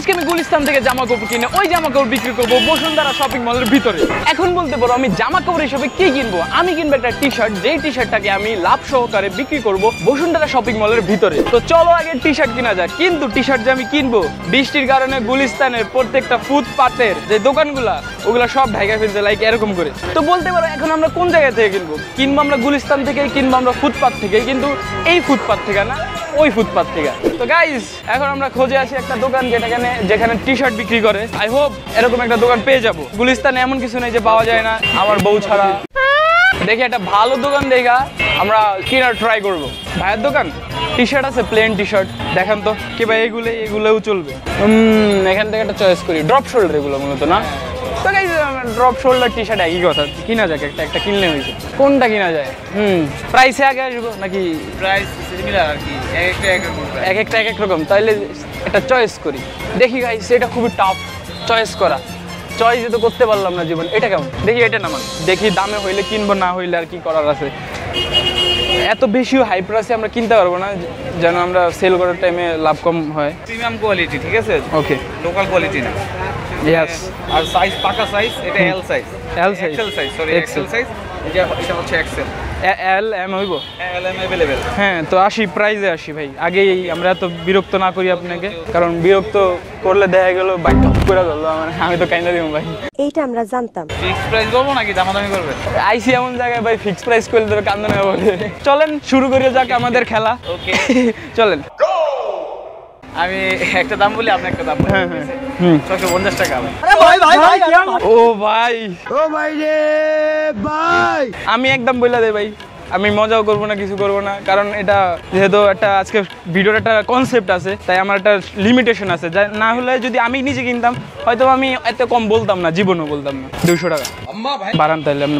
আজকে আমি গুলিস্তান থেকে জামা কাপড় কিনে ওই জামা কাপড় বিক্রি করবো বসুন্ধরা শপিং মলের ভিতরে। এখন বলতে পারো আমি জামা কাপড় হিসেবে কি কিনবো? আমি কিনবো একটা টি শার্ট, যেই টি শার্টটাকে আমি লাভ সহকারে বিক্রি করবো বসুন্ধরা শপিং মলের ভিতরে। তো চলো আগে টি শার্ট কিনা যাক। কিন্তু টি শার্ট যে আমি কিনবো, বৃষ্টির কারণে গুলিস্তানের প্রত্যেকটা ফুটপাতের যে দোকানগুলা ওগুলা সব ঢাকা ফেলছে লাইক এরকম করে। তো বলতে পারো এখন আমরা কোন জায়গা থেকে কিনবো? কিনবো আমরা গুলিস্তান থেকে, কিনবো আমরা ফুটপাত থেকে, কিন্তু এই ফুটপাত থেকে না, ওই ফুটপাত থেকে। তো গাইস এখন আমরা খোঁজে আছি একটা দোকান যেখানে টি শার্ট বিক্রি করে। আই হোপ এরকম একটা দোকান পেয়ে যাবো। গুলিস্তানে এমন কিছু নেই যে পাওয়া যায় না, আমার বউ ছাড়া। দেখি একটা ভালো দোকান দেখা আমরা কেনার ট্রাই করবো। ভাইয়ের দোকান টি শার্ট আছে, প্লেন টি শার্ট দেখান তো কি ভাই? এগুলোও চলবে। এখান থেকে একটা চয়েস করি, ড্রপ শোল্ডার এগুলো মূলত না। তো guys drop shoulder T shirt একই কথা, কিনা যাক একটা কিনলে হয়েছে। কোনটা কিনা যায়? প্রাইসে আগে আসবো নাকি? প্রাইস সিমিলার আর কি, এক একটা এক এক রকম। তাইলে একটা চয়েস করি, দেখি গাইস। এটা খুবই টাফ চয়েস করা, চয়েস তো করতে পারলাম না জীবন। এটা কেমন? দেখি এটা নামান, দেখি দামে হইলে কিনবো, না হইলে আর কি করার আছে। এত বেশিও হাই প্রাইসে আমরা কিনতে পারবো না, যেন আমরা সেল করার টাইমে লাভ কম হয়। প্রিমিয়াম কোয়ালিটি, ঠিক আছে? ওকে, লোকাল কোয়ালিটি না। ইয়েস। আর সাইজ পাকা সাইজ, এটা L size. L size, XL size, sorry XL size. এটা হচ্ছে এক্সেল। এল এম হইব? L M available. হ্যাঁ, তো আসি প্রাইজে আসি ভাই। আগেই আমরা এত বিরক্ত না করি আপনাকে, কারণ বিরক্ত করলে দেখা গেল বাইক টপ করে ধরলো, আমি তো কাইন্দা দিব ভাই। এইটা আমরা জানতাম। ফিক্স প্রাইস বলবো নাকি দামাদামি করবে? আইসি এমন জায়গায় ভাই, ফিক্স প্রাইস করলে তো কান্দনে বলে। চলেন শুরু করি যাক আমাদের খেলা। ওকে চলেন। আমি একটা দাম বলি, আপনি একটা দাম বলেন। হ্যাঁ হ্যাঁ, 650 টাকা। ও ভাই, ও ভাই রে ভাই, আমি একদম বইলা দেই ভাই। আমি মজাও করবো না, কিছু করবো না, কারণ এটা যেহেতু একটা আজকে ভিডিওর একটা কনসেপ্ট আছে, তাই আমার একটা লিমিটেশন আছে। না হলে যদি আমি নিজে কিনতাম হয়তো আমি এত কম বলতাম না, জীবনও বলতাম না। 200 টাকা বাড়ান, তাইলে আপনি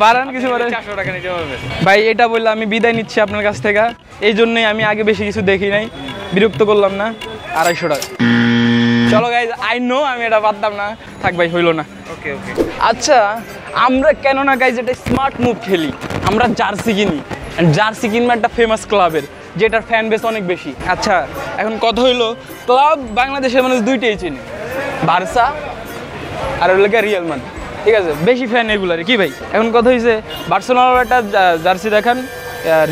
বাড়ান কিছু করে 400 টাকা নিতে হবে ভাই। এটা বললে আমি বিদায় নিচ্ছি আপনার কাছ থেকে। এই জন্যই আমি আগে বেশি কিছু দেখি নাই, বিরক্ত করলাম না। 250 টাকা। চলো গাইজ, আই নো আমি এটা পারতাম না, থাক ভাই, হইলো না। ওকে ওকে। আচ্ছা, আমরা কেন না গাইজ এটা স্মার্ট মুভ খেলি, আমরা জার্সি কিনি। জার্সি কিনবো একটা ফেমাস ক্লাবের, যেটার ফ্যান বেস অনেক বেশি। আচ্ছা, এখন কথা হইলো, ক্লাব বাংলাদেশের মানুষ দুইটাই চিনি, বার্সা আর হলো রিয়াল মাদ্রিদ, ঠিক আছে? বেশি ফ্যান এগুলার কি ভাই? এখন কথা হয়েছে বার্সেলোনারও একটা জার্সি দেখান,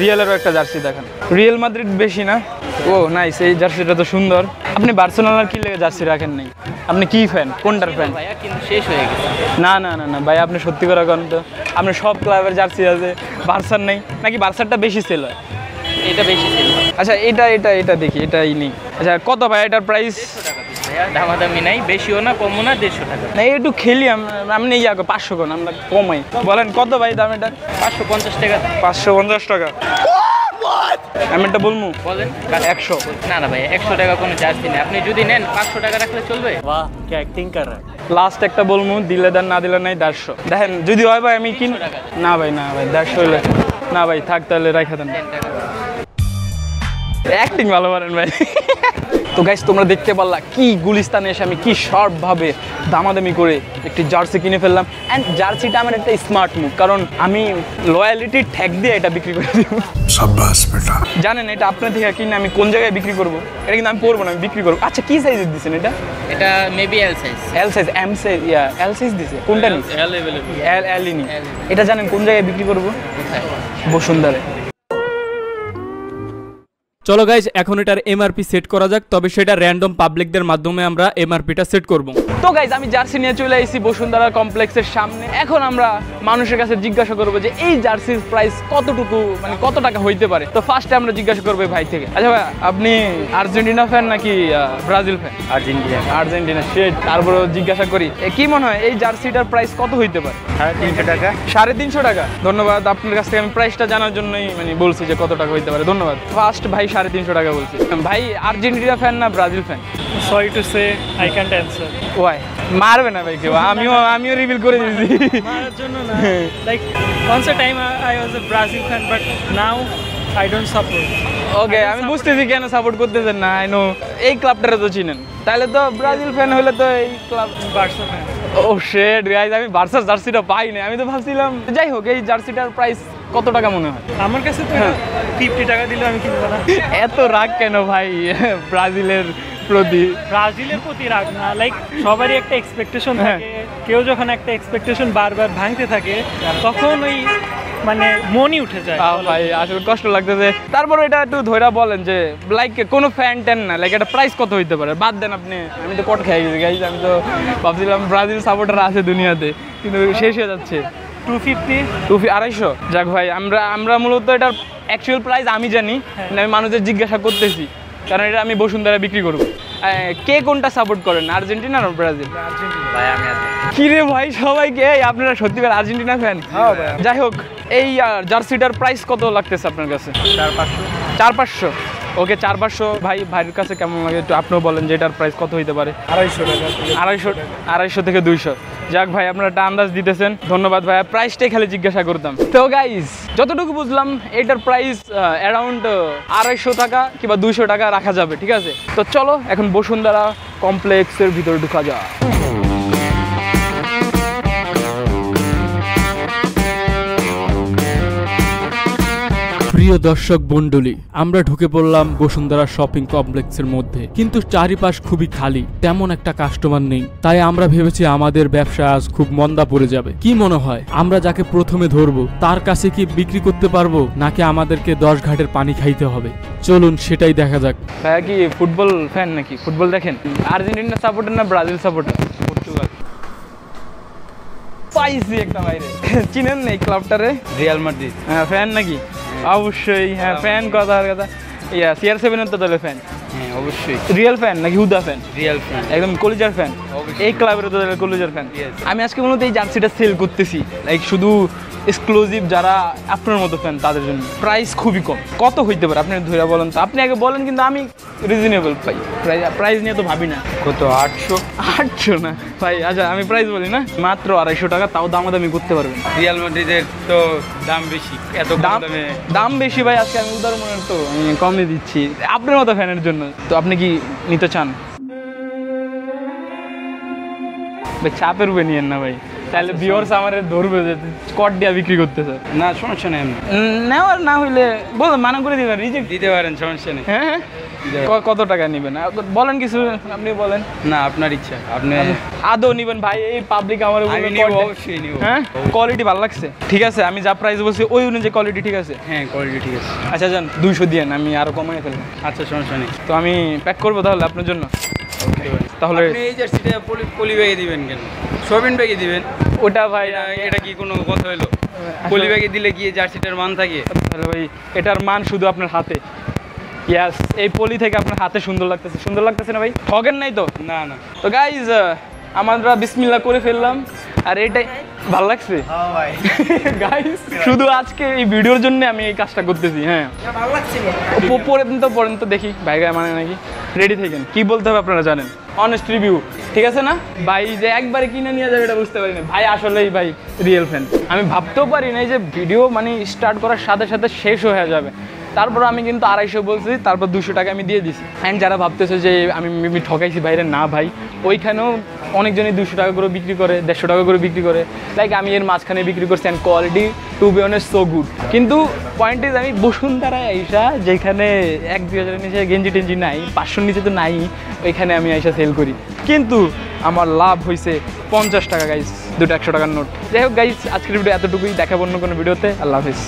রিয়ালেরও একটা জার্সি দেখান। রিয়াল মাদ্রিদ বেশি না? ও নাইস, এই জার্সিটা তো সুন্দর। আপনি বার্সেলোনার কি লেগে জার্সি রাখেন নাই? আপনি কি ফ্যান, কোনটার ফ্যান? ভাইয়া কিন্তু শেষ হয়ে গেছে। না না না না ভাই, আপনি সত্যি করে করেন তো, আপনার সব ক্লাবের জার্সি আছে, বার্সার নেই নাকি? বার্সারটা বেশি সেল হয়? এটা বেশি ছিল। আচ্ছা, এটা দেখি, এটাই নেই। আচ্ছা, কত ভাই এটার প্রাইস? দামাদামি নাই, বেশিও না কমও না, 150 টাকা। না, একটু খেলি আপনি 500 কোন, আমরা কমাই। বলেন কত ভাই দাম এটা? 550 টাকা। 550 টাকা। আমি এটা বলবো, বলেন। 100। না না ভাই, 100 টাকা কোনো জার্সি নেই। আপনি যদি নেন 500 টাকা রাখলে চলবে। वाह क्या एक्टिंग कर रहा है। লাস্ট একটা বলবো, দিলে দেন, না দিলে নাই। 150 দেখেন, যদি হয় ভাই আমি কিন। না ভাই, না ভাই, 150 হইলে না ভাই, থাক তাহলে রাখা দেন। অ্যাক্টিং ভালো পারেন ভাই। তো গাইস, তোমরা দেখতে পারলা কি গুলিস্তানে এসে আমি কি শর্ট ভাবে দামাদামি করে একটি জার্সি কিনে ফেললাম। অ্যান্ড জার্সিটা আমার একটা স্মার্ট মুভ, কারণ আমি লয়ালিটির ট্যাগ দিয়ে এটা বিক্রি করে দিব। শাবাশ বেটা। জানেন এটা আপনার থেকে কিনে আমি কোন জায়গায় বিক্রি করব? এটা কিন্তু আমি পরবো না, আমি বিক্রি করবো। আচ্ছা, কি সাইজের দিচ্ছেন এটা? এটা maybe L size. L size, M size, L size দিছে। কোনটা নি? এল अवेलेबल। এল নি। এটা জানেন কোন জায়গায় বিক্রি করব? বসুন্ধরা। চলো গাইজ, এখন এটার এমআরপি সেট করা যাক, তবে সেটা র্যান্ডম পাবলিকদের মাধ্যমে আমরা এমআরপিটা সেট করব। তো গাইজ, আমি জার্সি নিয়ে চলে এসেছি বসুন্ধরা কমপ্লেক্সের সামনে। এখন আমরা মানুষের কাছে জিজ্ঞাসা করবো যে এই জার্সির প্রাইস কতটুকু, মানে কত টাকা হইতে পারে। তো ফার্স্টে আমরা জিজ্ঞাসা করবো ভাই থেকে। আচ্ছা ভাই, আপনি আর্জেন্টিনা ফ্যান নাকি ব্রাজিল ফ্যান? আর্জেন্টিনা। সেট। তারপরে জিজ্ঞাসা করি, কি মনে হয় এই জার্সিটার প্রাইস কত হইতে পারে? 350 টাকা। 350 টাকা। ধন্যবাদ, আপনার কাছ থেকে আমি প্রাইসটা জানার জন্যই মানে বলছি যে কত টাকা হইতে পারে। ধন্যবাদ। ফার্স্ট ভাই 350 টাকা বলছি। ভাই আর্জেন্টিনা ফ্যান না Brazil fan? Sorry to say, I can't answer. Why? মারবে না ভাই কেউ, আমিও রিভিল করে দিয়েছি। মারার জন্য না, like once a time I was a Brazil fan, but now I don't support. ওকে, আমি বুঝতেছি কেন সাপোর্ট করতেছেন না। আই নো, এই ক্লাবটারে তো চিনেন, তাহলে তো ব্রাজিল ফ্যান হলে তো এই ক্লাব। Barca fan. ও শিট গাইস, আমি বার্সার জার্সিটা পাই না, আমি তো ভাবছিলাম। যাই হোক, এই জার্সিটার প্রাইস কত টাকা মনে হয়? আমার কাছে তো 50 টাকা দিলে আমি কিনবো না। এত রাগ কেন ভাই? ব্রাজিলের প্রতি। ব্রাজিলের প্রতি রাগ না, লাইক সবারই একটা এক্সপেকটেশন থাকে, কেউ যখন একটা এক্সপেকটেশন বারবার ভাঙতে থাকে তখন ওই মানে মনই উঠে যায়। ভাই আসলে কষ্ট লাগতেছে। তারপর এটা একটু ধৈরা বলেন যে লাইক কোনো ফ্যান ট্যান না, লাইক এটা প্রাইস কত হইতে পারে? বাদ দেন আপনি, আমি তো কট খেয়ে গেছি গাইজ, আমি তো ভাবছিলাম ব্রাজিল সাপোর্টার আছে দুনিয়াতে, কিন্তু শেষ হয়ে যাচ্ছে। 250 250 যাক ভাই, আমরা মূলত এটার অ্যাকচুয়াল প্রাইস আমি জানি, আমি মানুষদের জিজ্ঞাসা করতেছি, কারণ এটা আমি বসুন্ধরা বিক্রি করবো। কে কোনটা সাপোর্ট করেন, আর্জেন্টিনা না ব্রাজিল? ভাই আমি আছি। কি রে ভাই, সবাইকে আপনারা সত্যিকার আর্জেন্টিনা ফ্যান? যাই হোক, এই জার্সিটার প্রাইস কত লাগতেছে আপনার কাছে? 400-500। ওকে 400। ভাই ভাইয়ের কাছে কেমন লাগে একটু আপনিও বলেন যে এটার প্রাইস কত হইতে পারে? 250 থেকে 200। যাক ভাই, আপনারা একটা আন্দাজ দিতেছেন, ধন্যবাদ ভাই। প্রাইসটাই খালি জিজ্ঞাসা করতাম। তো গাইজ, যতটুকু বুঝলাম এটার প্রাইস অ্যারাউন্ড 250 টাকা কিংবা 200 টাকা রাখা যাবে, ঠিক আছে? তো চলো এখন বসুন্ধরা কমপ্লেক্সের ভিতরে ঢুকা যায়। প্রিয় দর্শক মণ্ডলী, আমরা ঢুকে পড়লাম বসুন্ধরা শপিং কমপ্লেক্সের মধ্যে, কিন্তু চারিপাশ খুবই খালি, তেমন একটা কাস্টমার নেই। তাই আমরা ভেবেছি আমাদের ব্যবসা আজ খুব মন্দা পড়ে যাবে। কি মনে হয়, আমরা যাকে প্রথমে ধরবো তার কাছে কি বিক্রি করতে পারবো, নাকি আমাদেরকে 10 ঘাটের পানি খাইতে হবে? চলুন সেটাই দেখা যাক। ভাইয়া কি ফুটবল ফ্যান নাকি? ফুটবল দেখেন? আর্জেন্টিনা সাপোর্টার না ব্রাজিল সাপোর্টার? পর্তুগাল। পাইছি একটা বাইরে, চিনেন নেই ক্লাবটারে? Real Madrid. হ্যাঁ, ফ্যান নাকি? অবশ্যই হ্যাঁ, ফ্যান। কথা ইয়া CR7 এর তো তাহলে ফ্যান? হ্যাঁ অবশ্যই। রিয়েল ফ্যান নাকি হুদা ফ্যান? Real fan. একদম কলিজার ফ্যান। এই ক্লাবের তো তাহলে কলিজার ফ্যান। আমি আজকে মূলত এই জার্সিটা সেল করতেছি, লাইক শুধু এক্সক্লুসিভ যারা আপনার মতো ফ্যান তাদের জন্য। প্রাইস খুবই কম। কত হইতে পারে আপনি ধরে বলেন তো? আপনি আগে বলেন, কিন্তু আমি রিজনেবল পাই। প্রাইস নিয়ে তো ভাবি না। কত? 800 না ভাই, আচ্ছা আমি প্রাইস বলি না, মাত্র 250 টাকা, তাও দামাদামি করতে পারবেন। রিয়াল মাদ্রিদের তো দাম বেশি, এত কম দামে। দাম বেশি ভাই, আজকে আমি উদার মনের তো আমি কমে দিচ্ছি আপনার মতো ফ্যানের জন্য। তো আপনি কি নিতে চান? ভাই চাপের উপরে নিয়েন না ভাই, তাহলে ভিউয়ার্স আমারে ধরবে যে স্কট দিয়া বিক্রি করতেছে। না সমস্যা নেই, নেওয়ার না হইলে বলেন, মানা করে দিবেন, রিজেক্ট দিতে পারেন, সমস্যা নেই। হ্যাঁ, কত টাকা নেবেন বলেন, কিছু আপনি বলেন। না আপনার ইচ্ছা, আপনি আদৌ নিবেন ভাই? এই পাবলিক আমার অবশ্যই নিব। হ্যাঁ, কোয়ালিটি ভালো লাগছে, ঠিক আছে? আমি যা প্রাইস বলছি ওই অনুযায়ী কোয়ালিটি ঠিক আছে? হ্যাঁ কোয়ালিটি ঠিক আছে। আচ্ছা যান, 200 দিয়েন, আমি আরো কমাই ফেলবো। আচ্ছা সমস্যা নেই। তো আমি প্যাক করবো তাহলে আপনার জন্য। তাহলে আপনি এই জার্সিটা পলি ব্যাগে দিবেন কেন? শপিং ব্যাগে দিবেন। ওটা ভাই, এটা কি কোনো কথা হলো? পলি ব্যাগে দিলে কি জার্সিটার মান থাকে? তাহলে ভাই এটার মান শুধু আপনার হাতে। ইয়াস, এই পলি থেকে আপনার হাতে সুন্দর লাগতেছে। সুন্দর লাগতেছে না ভাই? ঠগেন নাই তো? না না। তো গাইজ, আমরা বিসমিল্লাহ করে ফেললাম, আর এটাই ভালো লাগছে গাইজ। শুধু আজকে এই ভিডিওর জন্য আমি এই কাজটা করতেছি। হ্যাঁ পরেন তো দেখি ভাই মানে নাকি। রেডি থাকেন, কি বলতে হবে আপনারা জানেন। অনেস্ট রিভিউ, ঠিক আছে না ভাই? যে একবারে কিনে নিয়ে যাবে এটা বুঝতে পারি না ভাই, আসলেই ভাই রিয়েল ফ্যান। আমি ভাবতেও পারি না যে ভিডিও মানে স্টার্ট করার সাথে সাথে শেষ হয়ে যাবে। তারপর আমি কিন্তু 250 বলছি, তারপর 200 টাকা আমি দিয়ে দিছি। অ্যান্ড যারা ভাবতেছে যে আমি ঠকাইছি বাইরে, না ভাই, ওইখানেও অনেকজনই 200 টাকা করে বিক্রি করে, 150 টাকা করে বিক্রি করে, লাইক আমি এর মাঝখানে বিক্রি করছি। And quality to be honest so good. কিন্তু পয়েন্ট ইজ, আমি বসুন্ধরায় আইসা, যেখানে 1-2 হাজারের নিচে গেঞ্জি টেঞ্জি নাই, 500-র নিচে তো নাই, ওইখানে আমি আইসা সেল করি, কিন্তু আমার লাভ হয়েছে 50 টাকা গাইজ, দুটো 100 টাকার নোট। যাই হোক গাইজ, আজকের ভিডিও এতটুকুই, দেখাবো অন্য কোনো ভিডিওতে। আল্লাহ হাফিজ।